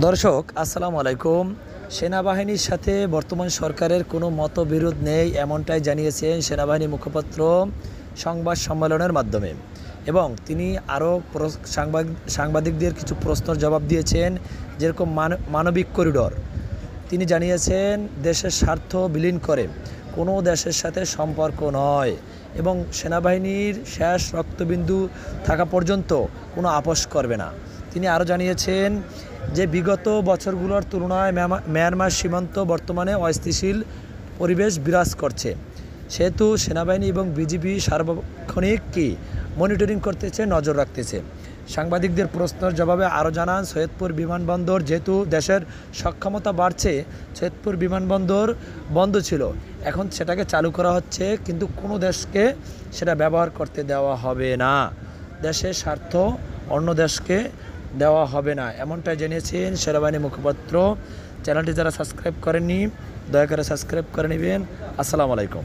দর্শক আসসালামু আলাইকুম। সেনাবাহিনীর সাথে বর্তমান সরকারের কোনো মতবিরোধ নেই এমনটাই জানিয়েছেন সেনাবাহিনী মুখপাত্র সংবাদ সম্মেলনের মাধ্যমে, এবং তিনি আরও সাংবাদিকদের কিছু প্রশ্নের জবাব দিয়েছেন, যেরকম মানবিক করিডোর। তিনি জানিয়েছেন দেশের স্বার্থ বিলীন করে কোনো দেশের সাথে সম্পর্ক নয়, এবং সেনাবাহিনীর শেষ রক্তবিন্দু থাকা পর্যন্ত কোনো আপোষ করবে না। তিনি আরও জানিয়েছেন যে বিগত বছরগুলোর তুলনায় মিয়ানমার সীমান্ত বর্তমানে অস্থিতিশীল পরিবেশ বিরাজ করছে, সেহেতু সেনাবাহিনী এবং বিজিবি সার্বক্ষণিক মনিটরিং করতেছে, নজর রাখতেছে। সাংবাদিকদের প্রশ্নের জবাবে আরও জানান, সৈয়দপুর বিমানবন্দর যেহেতু দেশের সক্ষমতা বাড়ছে, সৈয়দপুর বিমানবন্দর বন্ধ ছিল, এখন সেটাকে চালু করা হচ্ছে, কিন্তু কোনো দেশকে সেটা ব্যবহার করতে দেওয়া হবে না। দেশের স্বার্থ অন্য দেশকে দেওয়া হবে না, এমনটাই জানিয়েছেন সেনাবাহিনী মুখপাত্র। চ্যানেলটি যারা সাবস্ক্রাইব করেননি দয়া করে সাবস্ক্রাইব করে নেবেন। আসসালামু আলাইকুম।